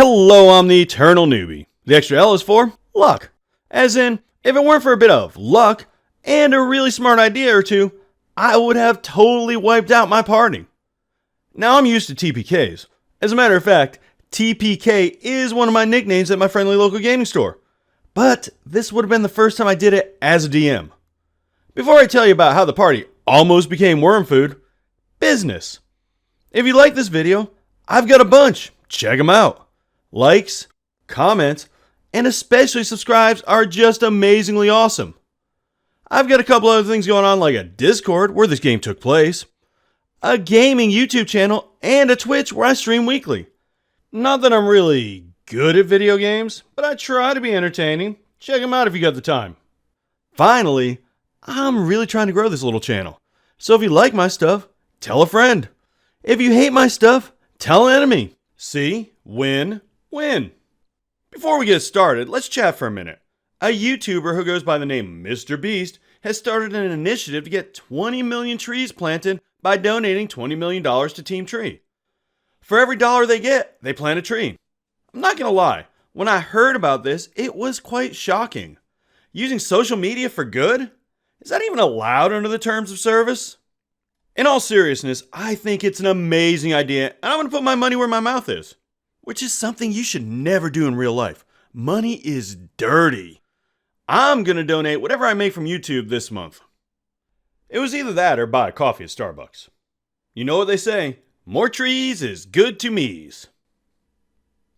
Hello, I'm the Eternal Newbie. The extra L is for luck. As in, if it weren't for a bit of luck and a really smart idea or two, I would have totally wiped out my party. Now I'm used to TPKs. As a matter of fact, TPK is one of my nicknames at my friendly local gaming store. But this would have been the first time I did it as a DM. Before I tell you about how the party almost became worm food, business. If you like this video, I've got a bunch. Check them out. Likes, comments, and especially subscribes are just amazingly awesome. I've got a couple other things going on, like a Discord where this game took place, a gaming YouTube channel, and a Twitch where I stream weekly. Not that I'm really good at video games, but I try to be entertaining. Check them out if you got the time. Finally, I'm really trying to grow this little channel. So if you like my stuff, tell a friend. If you hate my stuff, tell an enemy. See? Win. Win. Before we get started, let's chat for a minute. A YouTuber who goes by the name Mr. Beast has started an initiative to get 20 million trees planted by donating $20 million to Team Tree. For every dollar they get, they plant a tree. I'm not gonna lie, when I heard about this, it was quite shocking. Using social media for good? Is that even allowed under the terms of service? In all seriousness, I think it's an amazing idea, and I'm gonna put my money where my mouth is. Which is something you should never do in real life. Money is dirty. I'm gonna donate whatever I make from YouTube this month. It was either that or buy a coffee at Starbucks. You know what they say, more trees is good to me's.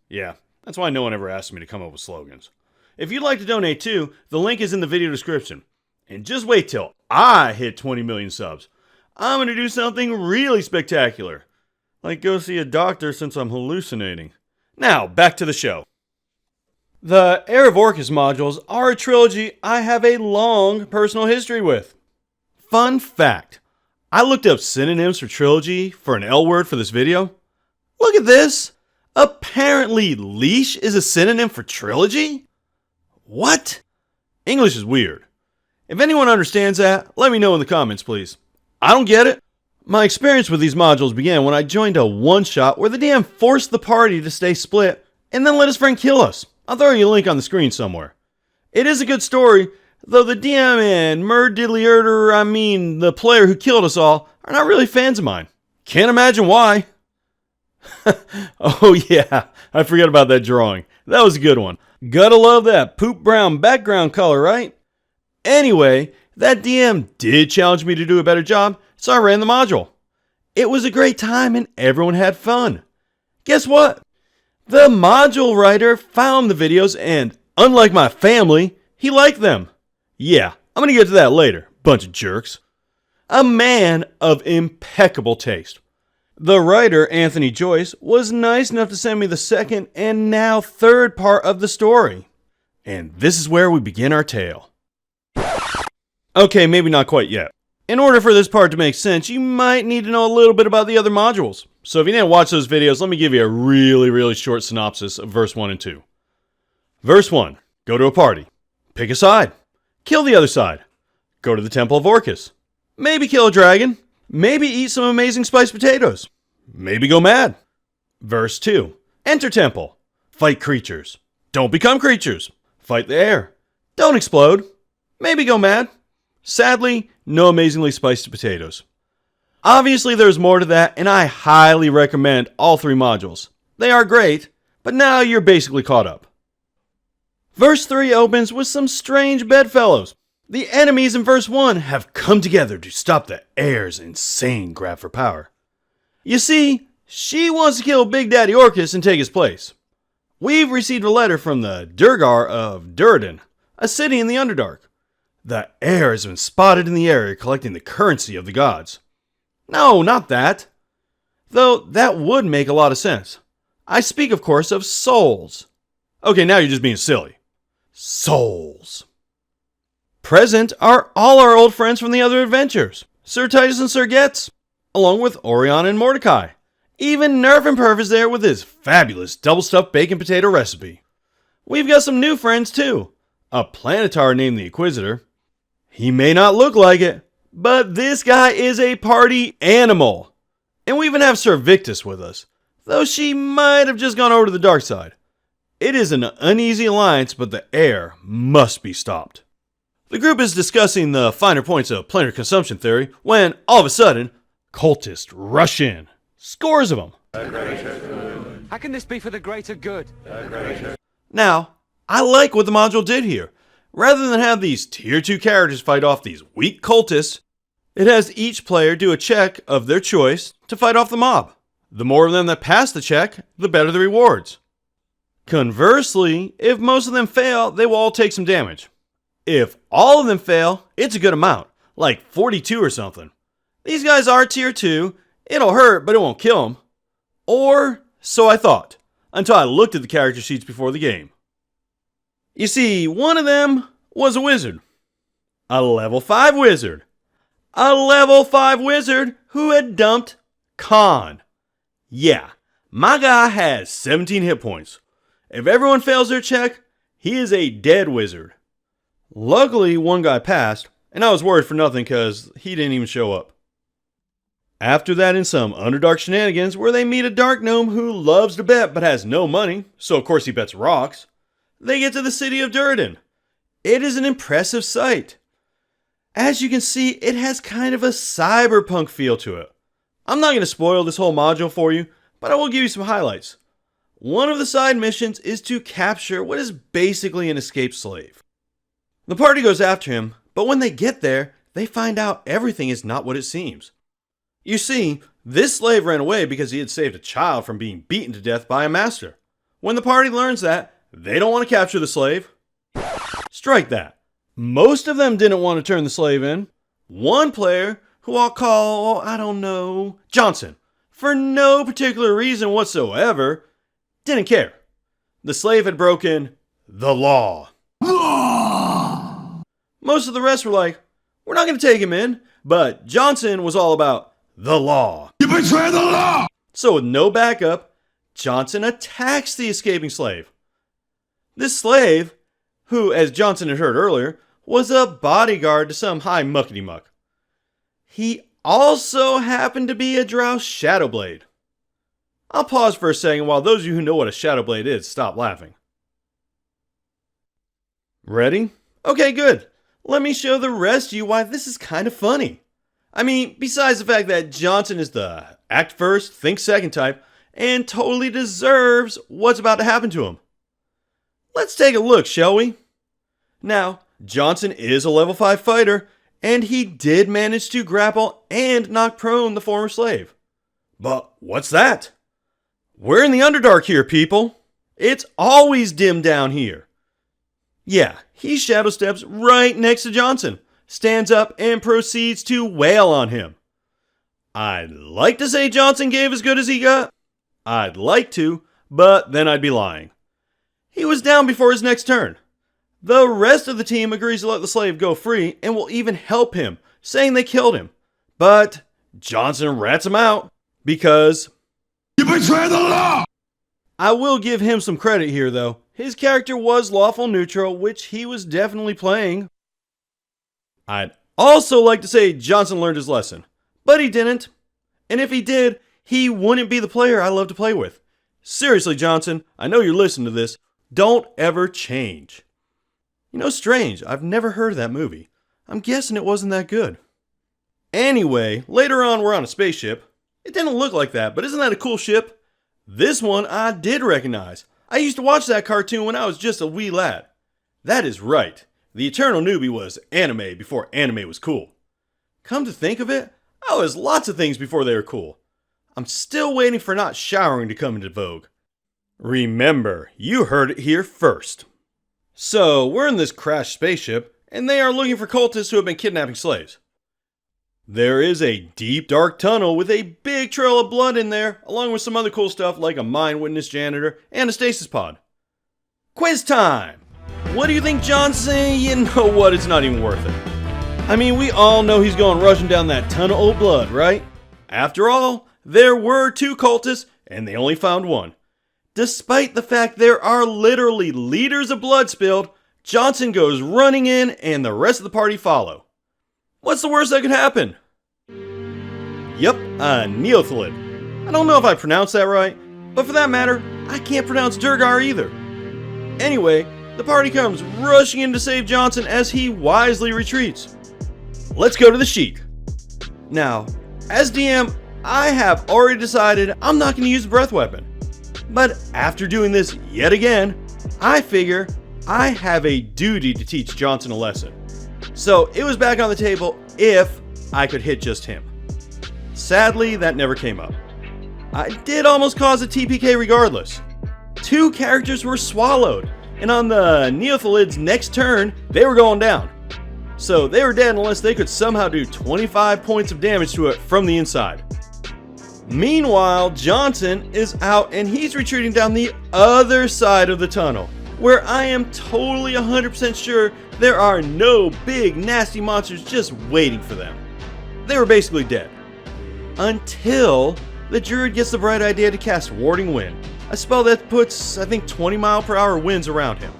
Yeah, that's why no one ever asked me to come up with slogans. If you'd like to donate too, the link is in the video description. And just wait till I hit 20 million subs. I'm gonna do something really spectacular. Like go see a doctor since I'm hallucinating. Now, back to the show. The Heir of Orcus modules are a trilogy I have a long personal history with. Fun fact, I looked up synonyms for trilogy for an L word for this video. Look at this. Apparently leash is a synonym for trilogy? What? English is weird. If anyone understands that, let me know in the comments, please. I don't get it. My experience with these modules began when I joined a one-shot where the DM forced the party to stay split and then let his friend kill us. I'll throw you a link on the screen somewhere. It is a good story, though the DM and the player who killed us all, are not really fans of mine. Can't imagine why. Oh yeah, I forgot about that drawing. That was a good one. Gotta love that poop brown background color, right? Anyway, that DM did challenge me to do a better job, so I ran the module. It was a great time and everyone had fun. Guess what? The module writer found the videos and, unlike my family, he liked them. Yeah, I'm gonna get to that later, bunch of jerks. A man of impeccable taste. The writer, Anthony Joyce, was nice enough to send me the second and now third part of the story. And this is where we begin our tale. Okay, maybe not quite yet. In order for this part to make sense, you might need to know a little bit about the other modules. So if you didn't watch those videos, let me give you a really short synopsis of verse 1 and 2. Verse 1, go to a party. Pick a side. Kill the other side. Go to the Temple of Orcus. Maybe kill a dragon. Maybe eat some amazing spiced potatoes. Maybe go mad. Verse 2, enter temple. Fight creatures. Don't become creatures. Fight the air. Don't explode. Maybe go mad. Sadly, no amazingly spiced potatoes. Obviously there's more to that, and I highly recommend all three modules. They are great, but now you're basically caught up. Verse 3 opens with some strange bedfellows. The enemies in verse 1 have come together to stop the heir's insane grab for power. You see, she wants to kill Big Daddy Orcus and take his place. We've received a letter from the Duergar of Duergar, a city in the Underdark. The heir has been spotted in the area collecting the currency of the gods. No, not that. Though that would make a lot of sense. I speak, of course, of souls. Okay, now you're just being silly. Souls. Present are all our old friends from the other adventures. Sir Titus and Sir Getz, along with Orion and Mordecai. Even Nerf and Perf is there with his fabulous double-stuffed bacon potato recipe. We've got some new friends too. A planetar named the Inquisitor. He may not look like it, but this guy is a party animal. And we even have Sir Victus with us. though she might have just gone over to the dark side. It is an uneasy alliance, but the heir must be stopped. The group is discussing the finer points of planar consumption theory when, all of a sudden, cultists rush in. Scores of them. How can this be for the greater good? Now, I like what the module did here. Rather than have these tier 2 characters fight off these weak cultists, it has each player do a check of their choice to fight off the mob. The more of them that pass the check, the better the rewards. Conversely, if most of them fail, they will all take some damage. If all of them fail, it's a good amount, like 42 or something. These guys are tier 2, it'll hurt, but it won't kill them. Or, so I thought, until I looked at the character sheets before the game. You see, one of them was a wizard. A level 5 wizard. A level 5 wizard who had dumped Khan. Yeah, my guy has 17 hit points. If everyone fails their check, he is a dead wizard. Luckily, one guy passed, and I was worried for nothing because he didn't even show up. After that, in some Underdark shenanigans where they meet a dark gnome who loves to bet but has no money, so of course he bets rocks, they get to the city of Duergar. It is an impressive sight. As you can see, it has kind of a cyberpunk feel to it. I'm not going to spoil this whole module for you, but I will give you some highlights. One of the side missions is to capture what is basically an escaped slave. The party goes after him, but when they get there, they find out everything is not what it seems. You see, this slave ran away because he had saved a child from being beaten to death by a master. When the party learns that, they don't want to capture the slave. Strike that. Most of them didn't want to turn the slave in. One player, who I'll call, I don't know, Johnson, for no particular reason whatsoever, didn't care. The slave had broken the law. Most of the rest were like, we're not going to take him in, but Johnson was all about the law. You betray the law! So with no backup, Johnson attacks the escaping slave. This slave, who, as Johnson had heard earlier, was a bodyguard to some high muckety-muck. He also happened to be a drow Shadowblade. I'll pause for a second while those of you who know what a Shadowblade is stop laughing. Ready? Okay, good. Let me show the rest of you why this is kind of funny. I mean, besides the fact that Johnson is the act first, think second type, and totally deserves what's about to happen to him. Let's take a look, shall we? Now, Johnson is a level 5 fighter, and he did manage to grapple and knock prone the former slave. But what's that? We're in the Underdark here, people. It's always dim down here. Yeah, he shadow steps right next to Johnson, stands up, and proceeds to wail on him. I'd like to say Johnson gave as good as he got. I'd like to, but then I'd be lying. He was down before his next turn. The rest of the team agrees to let the slave go free and will even help him, saying they killed him. But Johnson rats him out because you betray the law! I will give him some credit here though. His character was lawful neutral, which he was definitely playing. I'd also like to say Johnson learned his lesson, but he didn't. And if he did, he wouldn't be the player I love to play with. Seriously, Johnson, I know you're listening to this. Don't ever change. You know, strange, I've never heard of that movie. I'm guessing it wasn't that good. Anyway, later on we're on a spaceship. It didn't look like that, but isn't that a cool ship? This one I did recognize. I used to watch that cartoon when I was just a wee lad. That is right. The Eternal Newbie was anime before anime was cool. Come to think of it, I was lots of things before they were cool. I'm still waiting for not showering to come into vogue. Remember, you heard it here first. So, we're in this crashed spaceship, and they are looking for cultists who have been kidnapping slaves. There is a deep, dark tunnel with a big trail of blood in there, along with some other cool stuff like a mind witness janitor and a stasis pod. Quiz time! What do you think John's saying? You know what, it's not even worth it. I mean, we all know he's going rushing down that ton of old blood, right? After all, there were 2 cultists, and they only found 1. Despite the fact there are literally liters of blood spilled, Johnson goes running in and the rest of the party follow. What's the worst that could happen? Yup, a neothalid. I don't know if I pronounced that right. But for that matter, I can't pronounce Duergar either. Anyway, the party comes rushing in to save Johnson as he wisely retreats. Let's go to the Sheik. Now, as DM, I have already decided I'm not going to use the breath weapon. But after doing this yet again, I figure I have a duty to teach Johnson a lesson. So it was back on the table if I could hit just him. Sadly, that never came up. I did almost cause a TPK regardless. 2 characters were swallowed, and on the Neothalid's next turn, they were going down. So they were dead unless they could somehow do 25 points of damage to it from the inside. Meanwhile, Johnson is out and he's retreating down the other side of the tunnel, where I am totally 100% sure there are no big nasty monsters just waiting for them. They were basically dead. Until the druid gets the bright idea to cast Warding Wind, a spell that puts, I think, 20-mile-per-hour winds around him.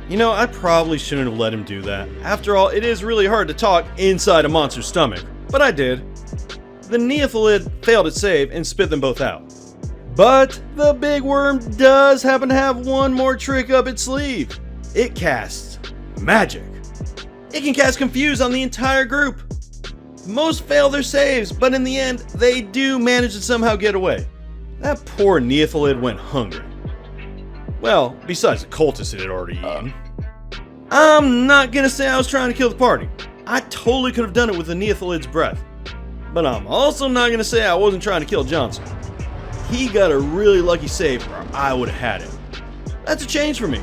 You know, I probably shouldn't have let him do that. After all, it is really hard to talk inside a monster's stomach, but I did. The Neothalid failed its save and spit them both out. But the big worm does happen to have one more trick up its sleeve. It casts magic. It can cast Confuse on the entire group. Most fail their saves, but in the end, they do manage to somehow get away. That poor Neothalid went hungry. Well, besides the cultists it had already eaten. I'm not gonna say I was trying to kill the party. I totally could have done it with the Neothalid's breath. But I'm also not gonna say I wasn't trying to kill Johnson. He got a really lucky save or I would have had him. That's a change for me.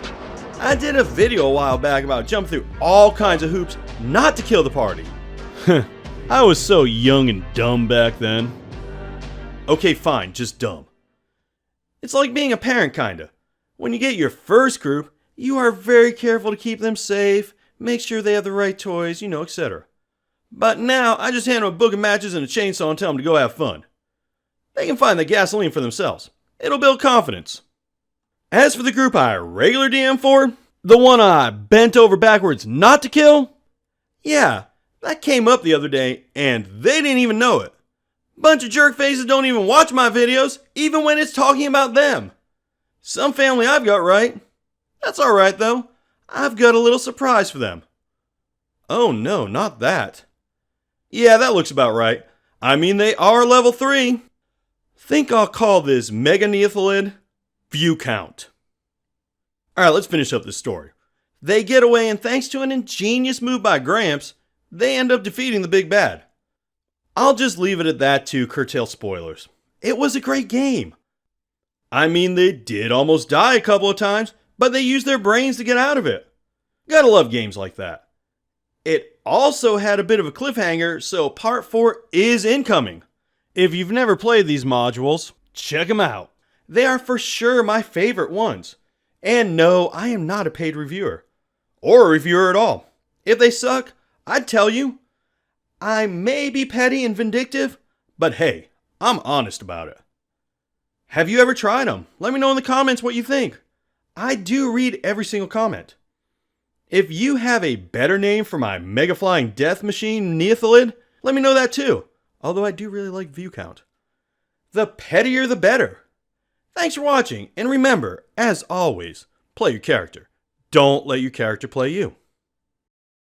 I did a video a while back about jumping through all kinds of hoops not to kill the party. I was so young and dumb back then. Okay, fine, just dumb. It's like being a parent, kinda. When you get your first group, you are very careful to keep them safe, make sure they have the right toys, etc. But now, I just hand them a book of matches and a chainsaw and tell them to go have fun. They can find the gasoline for themselves. It'll build confidence. As for the group I regular DM for, the one I bent over backwards not to kill, yeah, that came up the other day and they didn't even know it. Bunch of jerk faces don't even watch my videos, even when it's talking about them. Some family I've got right. That's alright though. I've got a little surprise for them. Oh no, not that. Yeah, that looks about right. I mean, they are level 3. Think I'll call this Mega Neothalid View Count. Alright, let's finish up this story. They get away and thanks to an ingenious move by Gramps, they end up defeating the big bad. I'll just leave it at that to curtail spoilers. It was a great game. I mean, they did almost die a couple of times, but they used their brains to get out of it. Gotta love games like that. It also had a bit of a cliffhanger, so part 4 is incoming. If you've never played these modules, check them out. They are for sure my favorite ones. And no, I am not a paid reviewer. Or a reviewer at all. If they suck, I'd tell you. I may be petty and vindictive, but hey, I'm honest about it. Have you ever tried them? Let me know in the comments what you think. I do read every single comment. If you have a better name for my Mega Flying Death Machine Neothalid, let me know that too. Although I do really like view count. The pettier the better. Thanks for watching, and remember, as always, play your character. Don't let your character play you.